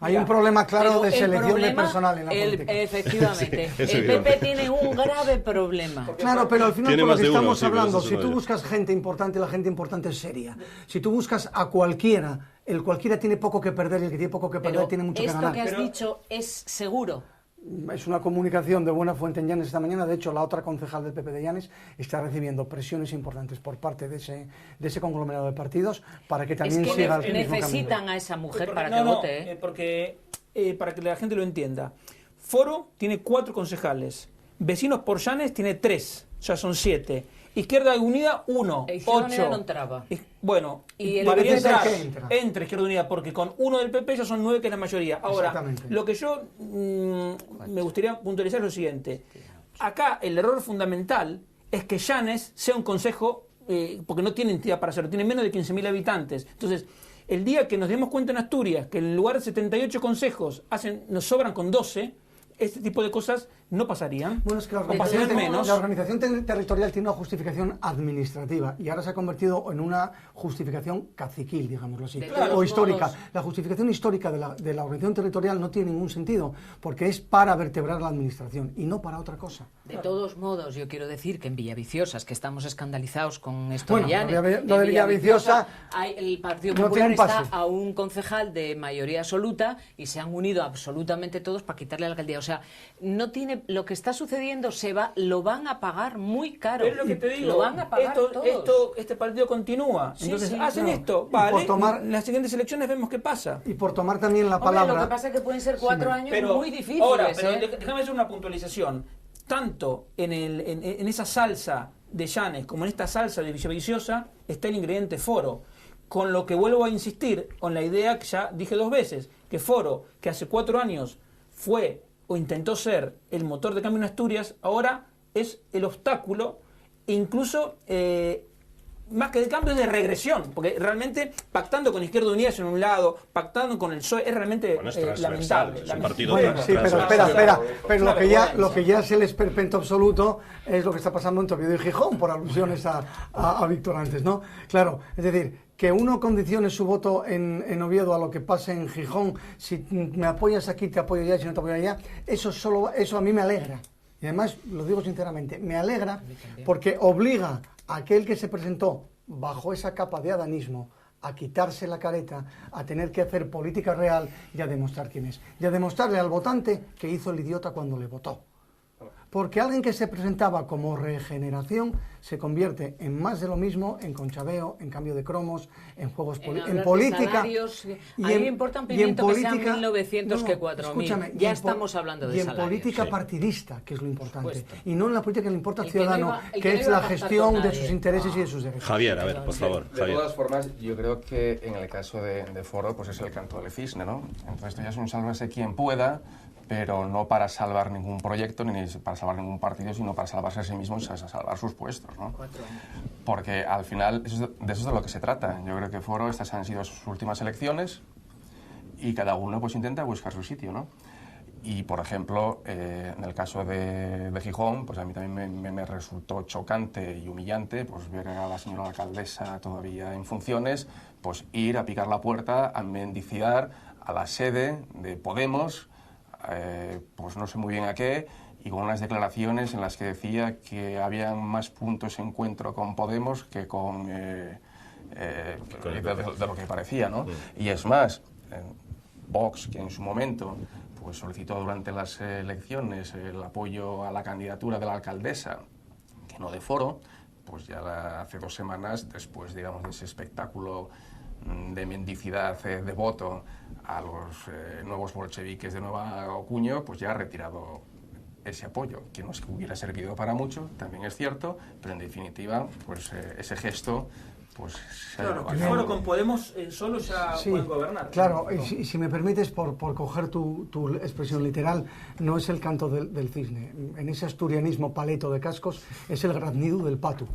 Hay un problema claro Pero de el selección de problema, personal en la política. Efectivamente, Sí, es el PP tiene un grave problema. Claro, pero al final Tiene por lo más que de uno, estamos sí, pero hablando, ese es si uno tú de ellos. buscas gente importante, la gente importante es seria. Si tú buscas a cualquiera, el cualquiera tiene poco que perder y el que tiene poco que perder Pero tiene mucho que esto ganar. que has dicho es seguro. Es una comunicación de buena fuente en Llanes esta mañana. De hecho, la otra concejal del PP de Llanes está recibiendo presiones importantes por parte de ese conglomerado de partidos para que también Es que siga el mismo necesitan camino. a esa mujer Porque- para no, que no, vote. porque para que la gente lo entienda. Foro tiene 4 concejales. Vecinos por Llanes tiene 3. O sea, son 7. Izquierda Unida, 1. E Izquierda 8. Unida no entraba. Bueno, Y el debería PP entrar. que entra. Entre Izquierda Unida, porque con 1 del PP ya son 9, que es la mayoría. Ahora, Exactamente. lo que yo me gustaría puntualizar es lo siguiente. Acá el error fundamental es que Llanes sea un consejo, porque no tiene entidad para hacerlo, tiene menos de 15.000 habitantes. Entonces, el día que nos demos cuenta en Asturias que en lugar de 78 consejos nos sobran con 12, este tipo de cosas no pasarían. Bueno, es que la o pasarían organización, menos. la organización territorial tiene una justificación administrativa y ahora se ha convertido en una justificación caciquil, digámoslo así, De todos o histórica. modos. La justificación histórica de la organización territorial no tiene ningún sentido porque es para vertebrar la administración y no para otra cosa. De todos modos, yo quiero decir que en Villaviciosa, es que estamos escandalizados con esto Bueno, de Llanes, lo de en Villaviciosa el Partido no Popular tiene un está pase. a un concejal de mayoría absoluta y se han unido absolutamente todos para quitarle la alcaldía. O sea, no tiene lo que está sucediendo, lo van a pagar muy caro. Pero es lo que te digo, Lo van a pagar todos. este partido continúa. Sí, Entonces sí, hacen no. esto, Y vale, por tomar- en las siguientes elecciones vemos qué pasa. Y por tomar también la Hombre, palabra... lo que pasa es que pueden ser 4 años Pero muy difíciles. ahora, pero ¿eh? déjame hacer una puntualización. Tanto en esa salsa de Llanes como en esta salsa de Villaviciosa está el ingrediente Foro. Con lo que vuelvo a insistir, con la idea que ya dije 2 veces, que Foro, que hace 4 años fue o intentó ser el motor de cambio en Asturias, ahora es el obstáculo, incluso más que de cambio, es de regresión, porque realmente pactando con Izquierda Unida en un lado, pactando con el PSOE, es realmente Bueno, es transversal, lamentable. es un partido Bueno, sí, pero espera, pero lo que ya es el esperpento absoluto es lo que está pasando en Oviedo y Gijón, por alusiones a Víctor antes, ¿no? Claro, es decir, que uno condicione su voto en Oviedo a lo que pase en Gijón, si me apoyas aquí, te apoyo allá, si no te apoyo allá, eso a mí me alegra. Y además, lo digo sinceramente, me alegra porque obliga a aquel que se presentó bajo esa capa de adanismo a quitarse la careta, a tener que hacer política real y a demostrar quién es. Y a demostrarle al votante que hizo el idiota cuando le votó. Porque alguien que se presentaba como regeneración se convierte en más de lo mismo, en conchabeo, en cambio de cromos, en juegos en política. Salarios, a mí me importa un pimiento que sean 1.900 que 4.000. Ya estamos hablando de salarios. Y en política partidista, que es lo importante. Y no en la política que le importa al El que no ciudadano, iba- el que que no es iba a la pactar gestión con de nadie. sus intereses y de sus derechos. Javier, a ver, por favor. De todas formas, yo creo que en el caso de Foro, pues es el canto del cisne, ¿no? Entonces esto ya es un sálvese quien pueda, pero no para salvar ningún proyecto ni para salvar ningún partido, sino para salvarse a sí mismos y salvar sus puestos, ¿no? Porque al final de eso es de lo que se trata. Yo creo que Foro, estas han sido sus últimas elecciones y cada uno pues intenta buscar su sitio, ¿no? Y, por ejemplo, en el caso de Gijón, pues a mí también me resultó chocante y humillante pues ver a la señora alcaldesa todavía en funciones, pues ir a picar la puerta, a mendiciar a la sede de Podemos, pues no sé muy bien a qué, y con unas declaraciones en las que decía que había más puntos de encuentro con Podemos que con de lo que parecía, ¿no? Y es más, Vox, que en su momento pues solicitó durante las elecciones el apoyo a la candidatura de la alcaldesa, que no de Foro, pues ya hace 2 semanas, después, digamos, de ese espectáculo de mendicidad de voto a los nuevos bolcheviques de Nueva Ocuño, pues ya ha retirado ese apoyo, que no es que hubiera servido para mucho, también es cierto, pero en definitiva, pues ese gesto, pues... Claro, que Foro con Podemos solo ya pueden gobernar. Claro, y si me permites, por coger tu expresión literal, no es el canto del cisne. En ese asturianismo paleto de cascos es el graznido del pato,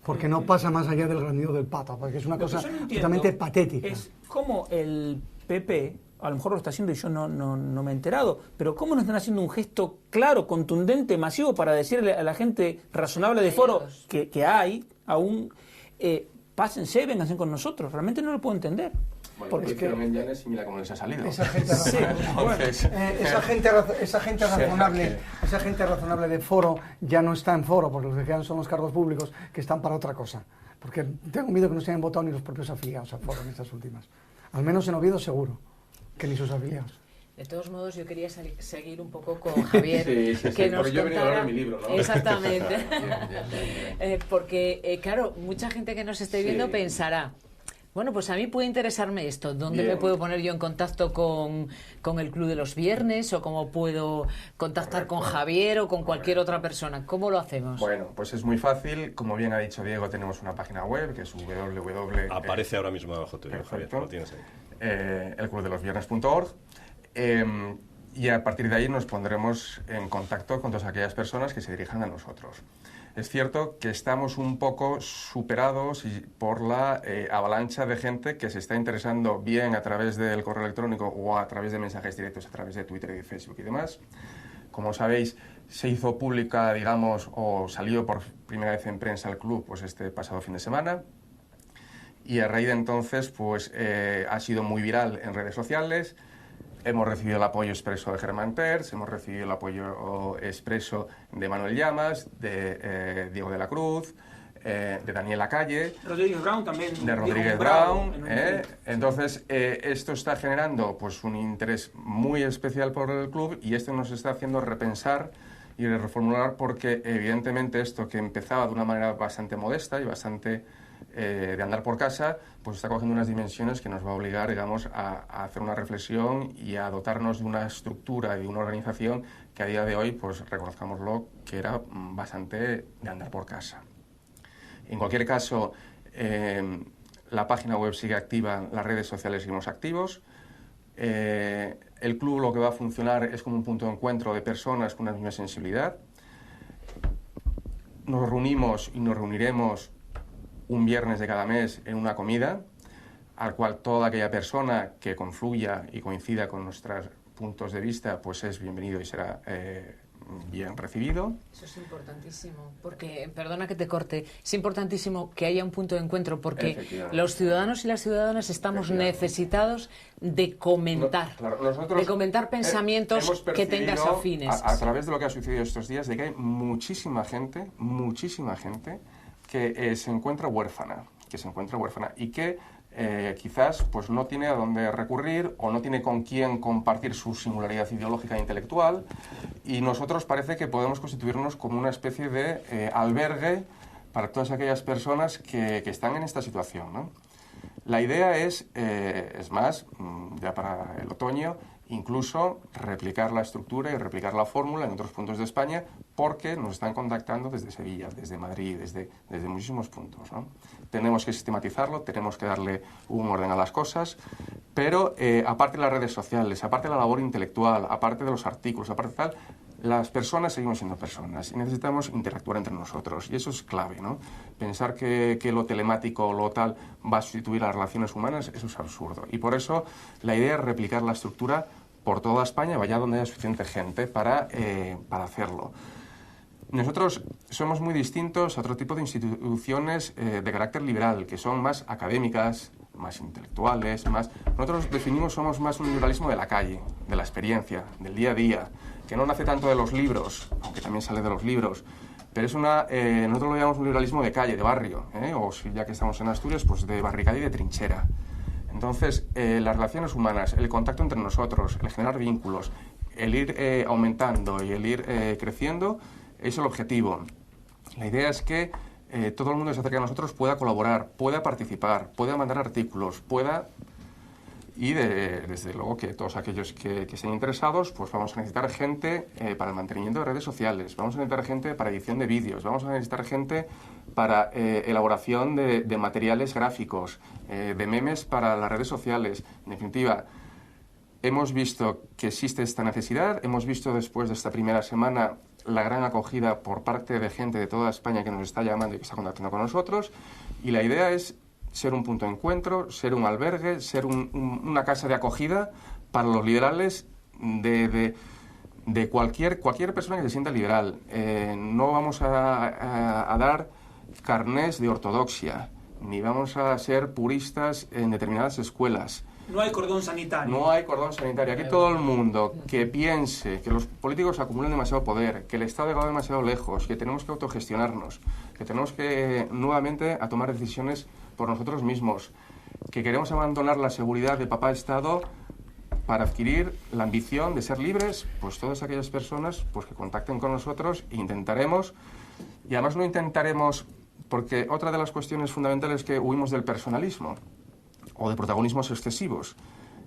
porque no pasa más allá del graznido del pato, porque es una cosa absolutamente patética. Es como el PP, a lo mejor lo está haciendo y yo no me he enterado, pero ¿cómo no están haciendo un gesto claro, contundente, masivo para decirle a la gente razonable de Foro que hay aún... pásense, vénganse con nosotros. Realmente no lo puedo entender. Bueno, porque es que Llanes y mira cómo les ha salido. Esa gente razonable de Foro ya no está en Foro, porque los que quedan son los cargos públicos que están para otra cosa. Porque tengo miedo que no se hayan votado ni los propios afiliados a Foro en estas últimas. Al menos en Oviedo seguro, que ni sus afiliados. De todos modos, yo quería seguir un poco con Javier, que nos yo he venido a contara... hablar de mi libro, ¿no? Exactamente. Bien. Porque, claro, mucha gente que nos esté viendo pensará, bueno, pues a mí puede interesarme esto. ¿Dónde me puedo poner yo en contacto con el Club de los Viernes? ¿O cómo puedo contactar con Javier o con cualquier otra persona? ¿Cómo lo hacemos? Bueno, pues es muy fácil. Como bien ha dicho Diego, tenemos una página web que es www... Aparece ahora mismo abajo tuyo, Javier, lo tienes ahí. elclubdelosviernes.org. Y a partir de ahí nos pondremos en contacto con todas aquellas personas que se dirijan a nosotros. Es cierto que estamos un poco superados por la avalancha de gente que se está interesando bien a través del correo electrónico o a través de mensajes directos a través de Twitter y de Facebook y demás. Como sabéis, se hizo pública, digamos, o salió por primera vez en prensa el club pues este pasado fin de semana. Y a raíz de entonces pues ha sido muy viral en redes sociales. Hemos recibido el apoyo expreso de Germán Terz, hemos recibido el apoyo expreso de Manuel Llamas, de Diego de la Cruz, de Daniel Lacalle, Rodríguez Brown también. de Rodríguez Brown. Entonces, esto está generando pues, un interés muy especial por el club y esto nos está haciendo repensar y reformular porque, evidentemente, esto que empezaba de una manera bastante modesta y bastante de andar por casa, pues está cogiendo unas dimensiones que nos va a obligar, digamos, a hacer una reflexión y a dotarnos de una estructura y de una organización que a día de hoy, pues reconozcámoslo, que era bastante de andar por casa. En cualquier caso, la página web sigue activa, las redes sociales seguimos activos. El club lo que va a funcionar es como un punto de encuentro de personas con una misma sensibilidad. Nos reunimos y nos reuniremos un viernes de cada mes en una comida, al cual toda aquella persona que confluya y coincida con nuestros puntos de vista, pues es bienvenido y será bien recibido. Eso es importantísimo, porque, perdona que te corte, es importantísimo que haya un punto de encuentro, porque los ciudadanos y las ciudadanas estamos necesitados de comentar, de comentar pensamientos que tengas afines. A través de lo que ha sucedido estos días, de que hay muchísima gente que se encuentra huérfana, y que quizás pues no tiene a dónde recurrir o no tiene con quién compartir su singularidad ideológica e intelectual, y nosotros parece que podemos constituirnos como una especie de albergue para todas aquellas personas que están en esta situación, ¿no? La idea es más, ya para el otoño, incluso replicar la estructura y replicar la fórmula en otros puntos de España, porque nos están contactando desde Sevilla, desde Madrid, desde muchísimos puntos, ¿no? Tenemos que sistematizarlo, tenemos que darle un orden a las cosas, pero aparte de las redes sociales, aparte de la labor intelectual, aparte de los artículos, aparte de tal, las personas seguimos siendo personas y necesitamos interactuar entre nosotros, y eso es clave, ¿no? Pensar que lo telemático o lo tal va a sustituir a las relaciones humanas, eso es absurdo. Y por eso la idea es replicar la estructura por toda España, vaya donde haya suficiente gente para hacerlo. Nosotros somos muy distintos a otro tipo de instituciones de carácter liberal, que son más académicas, más intelectuales, más... Nosotros somos más un liberalismo de la calle, de la experiencia, del día a día, que no nace tanto de los libros, aunque también sale de los libros, pero es nosotros lo llamamos un liberalismo de calle, de barrio, o si ya que estamos en Asturias, pues de barricada y de trinchera. Entonces, las relaciones humanas, el contacto entre nosotros, el generar vínculos, el ir aumentando y el ir creciendo, es el objetivo. La idea es que todo el mundo que se acerque a nosotros pueda colaborar, pueda participar, pueda mandar artículos, y desde luego que todos aquellos que estén interesados, pues vamos a necesitar gente para el mantenimiento de redes sociales, vamos a necesitar gente para edición de vídeos, vamos a necesitar gente para elaboración de materiales gráficos, de memes para las redes sociales. En definitiva, hemos visto que existe esta necesidad, hemos visto después de esta primera semana la gran acogida por parte de gente de toda España que nos está llamando y que está contactando con nosotros, y la idea es ser un punto de encuentro, ser un albergue, ser una casa de acogida para los liberales de cualquier persona que se sienta liberal. No vamos a dar carnés de ortodoxia, ni vamos a ser puristas en determinadas escuelas. No hay cordón sanitario. No hay cordón sanitario. Aquí todo el mundo que piense que los políticos acumulan demasiado poder, que el Estado ha llegado demasiado lejos, que tenemos que autogestionarnos, que tenemos que nuevamente a tomar decisiones por nosotros mismos, que queremos abandonar la seguridad de papá Estado para adquirir la ambición de ser libres, pues todas aquellas personas pues que contacten con nosotros e intentaremos, y además no intentaremos, porque otra de las cuestiones fundamentales es que huimos del personalismo o de protagonismos excesivos.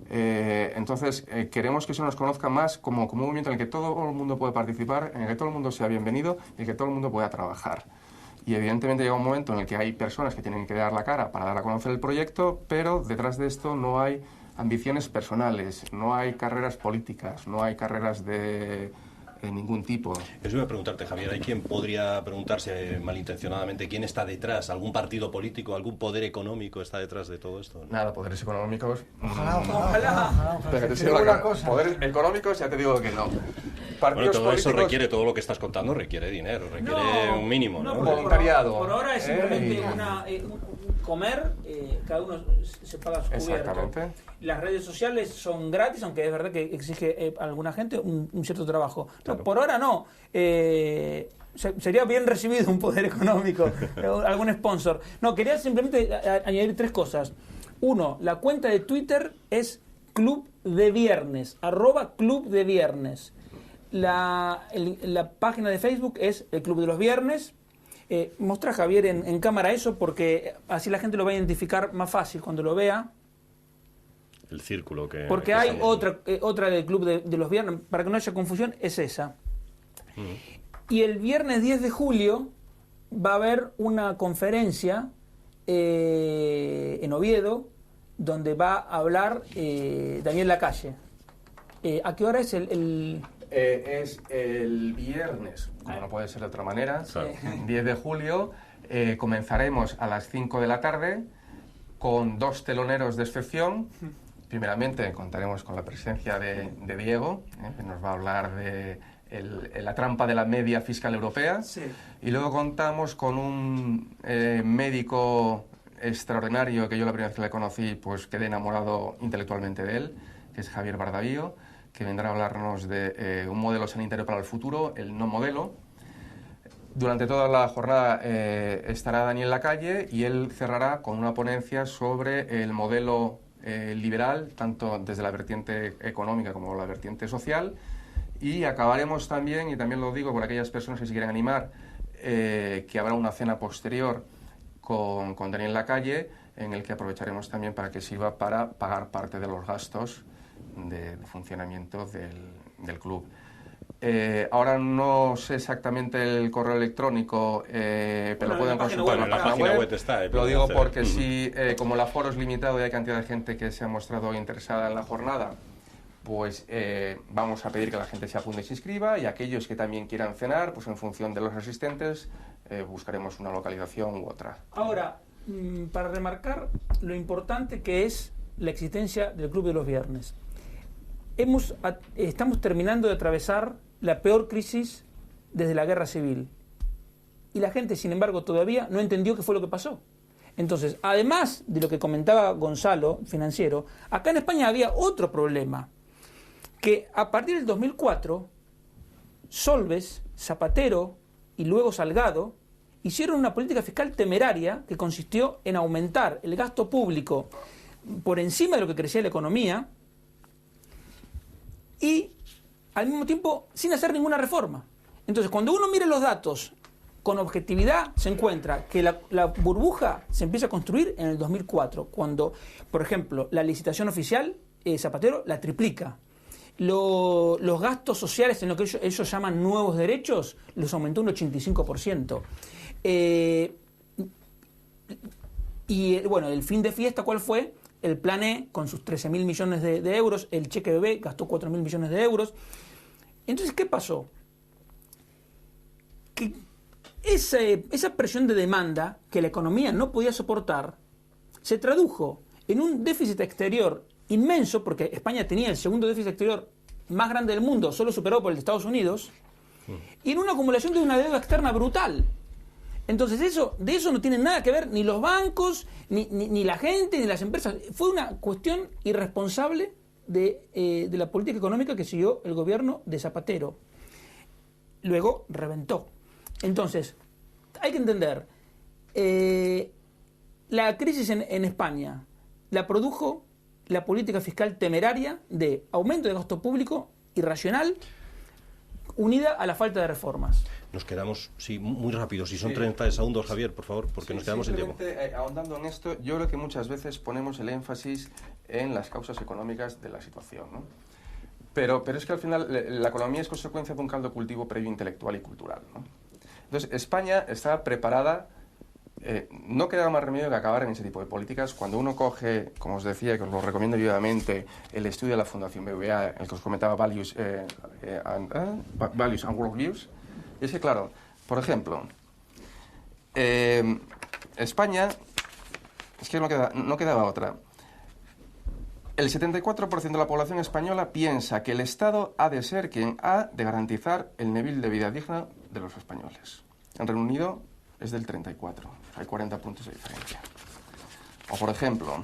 Entonces, queremos que se nos conozca más como un movimiento en el que todo el mundo puede participar, en el que todo el mundo sea bienvenido y en el que todo el mundo pueda trabajar. Y evidentemente llega un momento en el que hay personas que tienen que dar la cara para dar a conocer el proyecto, pero detrás de esto no hay ambiciones personales, no hay carreras políticas, no hay carreras de ningún tipo. Eso iba a preguntarte, Javier. Hay quien podría preguntarse malintencionadamente quién está detrás. ¿Algún partido político, algún poder económico está detrás de todo esto? Nada, poderes económicos. Ojalá. Pero te digo una cosa. Poderes económicos ya te digo que no. Bueno, todo eso requiere, todo lo que estás contando requiere dinero, requiere un mínimo, ¿no? Voluntariado. Por ahora es simplemente comer, cada uno se paga su cubierto. Exactamente. Las redes sociales son gratis, aunque es verdad que exige a alguna gente un cierto trabajo. No, por ahora no. Sería bien recibido un poder económico, algún sponsor. No, quería simplemente añadir 3 cosas. 1, la cuenta de Twitter es Club de Viernes, @Club de Viernes. La página de Facebook es el Club de los Viernes. Mostra, Javier, en cámara eso, porque así la gente lo va a identificar más fácil cuando lo vea. El círculo que... Porque hay otra del Club de los Viernes, para que no haya confusión, es esa. Y el viernes 10 de julio va a haber una conferencia en Oviedo, donde va a hablar Daniel Lacalle. ¿A qué hora es Es el viernes, como no puede ser de otra manera, 10 de julio, Comenzaremos a las 5 de la tarde con 2 teloneros de excepción. Primeramente contaremos con la presencia de Diego, que nos va a hablar de la trampa de la media fiscal europea. Sí. Y luego contamos con un médico extraordinario que yo la primera vez que le conocí pues quedé enamorado intelectualmente de él, que es Javier Bardavío, que vendrá a hablarnos de un modelo sanitario para el futuro, el no modelo. Durante toda la jornada estará Daniel Lacalle y él cerrará con una ponencia sobre el modelo liberal, tanto desde la vertiente económica como la vertiente social. Y acabaremos también, y también lo digo por aquellas personas que se quieren animar, que habrá una cena posterior con Daniel Lacalle, en el que aprovecharemos también para que sirva para pagar parte de los gastos de funcionamiento del club. Ahora no sé exactamente el correo electrónico, pero lo pueden consultar en la página web. Está, lo digo porque si, como el aforo es limitado y hay cantidad de gente que se ha mostrado interesada en la jornada, pues vamos a pedir que la gente se apunte y se inscriba, y aquellos que también quieran cenar, pues en función de los asistentes, buscaremos una localización u otra. Ahora, para remarcar lo importante que es la existencia del Club de los Viernes. Estamos terminando de atravesar la peor crisis desde la Guerra Civil. Y la gente, sin embargo, todavía no entendió qué fue lo que pasó. Entonces, además de lo que comentaba Gonzalo, financiero, acá en España había otro problema, que a partir del 2004, Solbes, Zapatero y luego Salgado hicieron una política fiscal temeraria que consistió en aumentar el gasto público por encima de lo que crecía la economía y al mismo tiempo sin hacer ninguna reforma. Entonces, cuando uno mira los datos con objetividad, se encuentra que la burbuja se empieza a construir en el 2004, cuando, por ejemplo, la licitación oficial, Zapatero la triplica. Los gastos sociales, en lo que ellos llaman nuevos derechos, los aumentó un 85%. Y bueno, el fin de fiesta, ¿cuál fue? El Plan E, con sus 13.000 millones de euros, el cheque bebé gastó 4.000 millones de euros. Entonces, ¿qué pasó? Que esa presión de demanda que la economía no podía soportar se tradujo en un déficit exterior inmenso, porque España tenía el segundo déficit exterior más grande del mundo, solo superado por el de Estados Unidos, y en una acumulación de una deuda externa brutal. Entonces de eso no tienen nada que ver ni los bancos, ni la gente, ni las empresas. Fue una cuestión irresponsable de la política económica que siguió el gobierno de Zapatero. Luego reventó. Entonces, hay que entender, la crisis en España la produjo la política fiscal temeraria de aumento de gasto público irracional unida a la falta de reformas. Nos quedamos, sí, muy rápido, si son 30 segundos, Javier, por favor, porque nos quedamos sin tiempo. Ahondando en esto, yo creo que muchas veces ponemos el énfasis en las causas económicas de la situación, ¿no? Pero es que al final la economía es consecuencia de un caldo cultivo previo intelectual y cultural, ¿no? Entonces, España está preparada, no queda más remedio que acabar en ese tipo de políticas. Cuando uno coge, como os decía, que os lo recomiendo vivamente, el estudio de la Fundación BBVA, el que os comentaba, Values and Worldviews, es que, claro, por ejemplo, España, es que no quedaba otra. El 74% de la población española piensa que el Estado ha de ser quien ha de garantizar el nivel de vida digna de los españoles. En Reino Unido es del 34%, hay 40 puntos de diferencia. O, por ejemplo,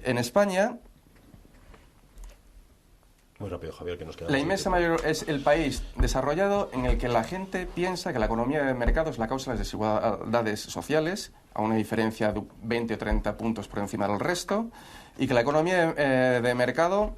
en España, muy rápido, Javier, que nos quedamos. la inmensa mayoría es el país desarrollado en el que la gente piensa que la economía de mercado es la causa de las desigualdades sociales, a una diferencia de 20 o 30 puntos por encima del resto, y que la economía de mercado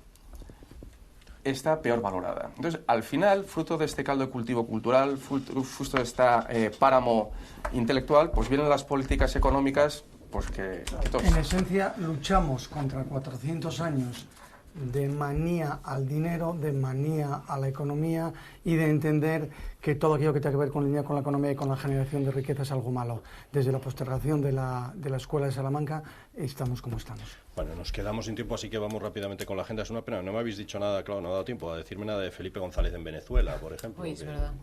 está peor valorada. Entonces, al final, fruto de este caldo de cultivo cultural, fruto de esta páramo intelectual, pues vienen las políticas económicas pues que todos... En esencia, luchamos contra 400 años de manía al dinero, de manía a la economía y de entender que todo aquello que tenga que ver con la economía y con la generación de riqueza es algo malo. Desde la postergación de la Escuela de Salamanca estamos como estamos. Bueno, nos quedamos sin tiempo, así que vamos rápidamente con la agenda. Es una pena, no me habéis dicho nada, claro, no ha dado tiempo a decirme nada de Felipe González en Venezuela, por ejemplo. Uy, es verdad.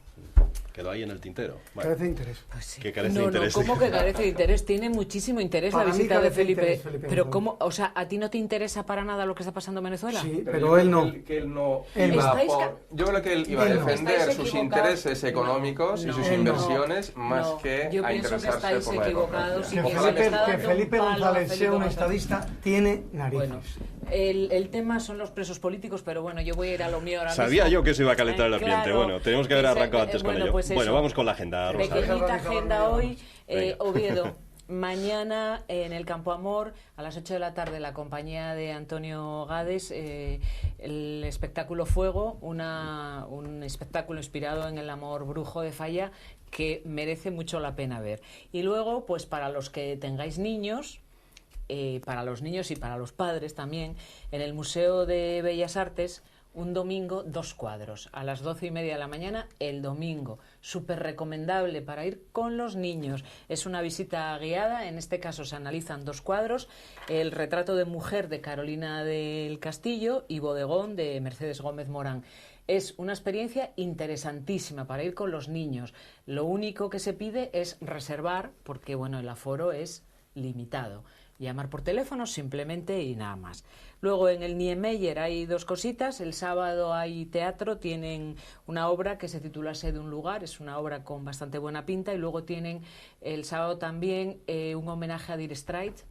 Quedó ahí en el tintero. Bueno, Carece de interés. Pues sí. que carece de No, interés. ¿cómo que carece de interés? Tiene muchísimo interés Para la mí visita de carece de Felipe. interés, Felipe Pero González. ¿cómo? O sea, ¿a ti no te interesa para nada lo que está pasando en Venezuela? Sí, pero él no. Que él no Él iba no. yo creo que él iba a Él no. defender Estáis sus equivocados. intereses económicos y No, sus él no. inversiones más No, que yo a pienso que interesarse estáis por la equivocados democracia. y Que que se le está Felipe, dando Felipe un palo a González sea Felipe un González. estadista tiene narices. Bueno, el tema son los presos políticos, pero bueno, yo voy a ir a lo mío ahora Sabía mismo. yo que se iba a calentar el ambiente. Claro. Bueno, tenemos que haber arrancado antes con ello. Pues eso. Bueno, vamos con la agenda, Rosa. Pequeñita agenda hoy. Venga. Oviedo. Mañana en el Campo Amor, a las 8 de la tarde, la compañía de Antonio Gades, el espectáculo Fuego, un espectáculo inspirado en el amor brujo de Falla que merece mucho la pena ver. Y luego, pues para los que tengáis niños, para los niños y para los padres también, en el Museo de Bellas Artes, un domingo, 2 cuadros, a las 12:30 de la mañana, el domingo. Súper recomendable para ir con los niños. Es una visita guiada, en este caso se analizan 2 cuadros, el retrato de mujer de Carolina del Castillo y Bodegón de Mercedes Gómez Morán. Es una experiencia interesantísima para ir con los niños. Lo único que se pide es reservar, porque bueno, el aforo es limitado. Llamar por teléfono simplemente y nada más. Luego en el Niemeyer hay 2 cositas. El sábado hay teatro, tienen una obra que se titula Sé de un lugar, es una obra con bastante buena pinta, y luego tienen el sábado también un homenaje a Dire Straits,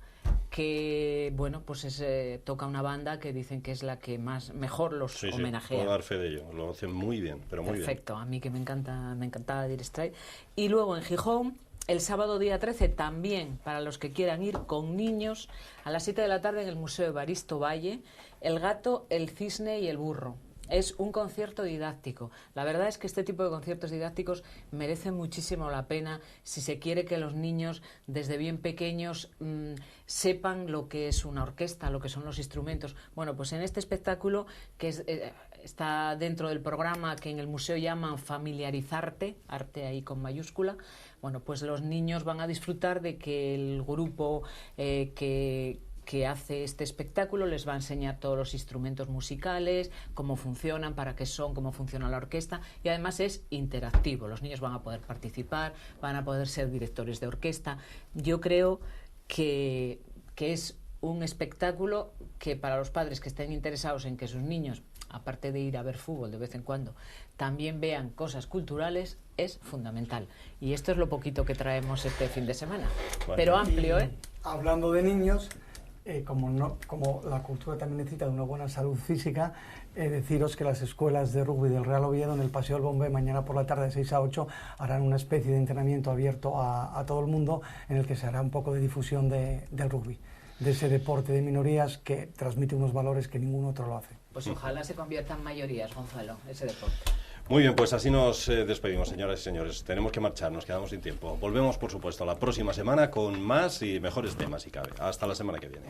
que bueno, pues toca una banda que dicen que es la que mejor los Sí, homenajea. puedo dar fe de ello. Lo hacen muy bien, pero muy Perfecto, a mí que me encantaba Dire Straits. Y luego en Gijón, el sábado día 13, también para los que quieran ir con niños, a las 7 de la tarde en el Museo Evaristo Valle, El gato, el cisne y el burro. Es un concierto didáctico. La verdad es que este tipo de conciertos didácticos merecen muchísimo la pena si se quiere que los niños desde bien pequeños sepan lo que es una orquesta, lo que son los instrumentos. Bueno, pues en este espectáculo que está dentro del programa que en el museo llaman Familiarizarte, arte ahí con mayúscula, bueno, pues los niños van a disfrutar de que el grupo que hace este espectáculo les va a enseñar todos los instrumentos musicales, cómo funcionan, para qué son, cómo funciona la orquesta, y además es interactivo. Los niños van a poder participar, van a poder ser directores de orquesta. Yo creo que es un espectáculo que para los padres que estén interesados en que sus niños, aparte de ir a ver fútbol de vez en cuando, también vean cosas culturales, es fundamental. Y esto es lo poquito que traemos este fin de semana. Bueno. Pero amplio, ¿eh? Hablando de niños, como la cultura también necesita de una buena salud física, deciros que las escuelas de rugby del Real Oviedo en el Paseo del Bombé mañana por la tarde de 6 a 8 harán una especie de entrenamiento abierto a todo el mundo, en el que se hará un poco de difusión del rugby, de ese deporte de minorías que transmite unos valores que ningún otro lo hace. Pues ojalá se convierta en mayorías, Gonzalo, ese deporte. Muy bien, pues así nos despedimos, señoras y señores. Tenemos que marchar, nos quedamos sin tiempo. Volvemos, por supuesto, la próxima semana con más y mejores temas, si cabe. Hasta la semana que viene.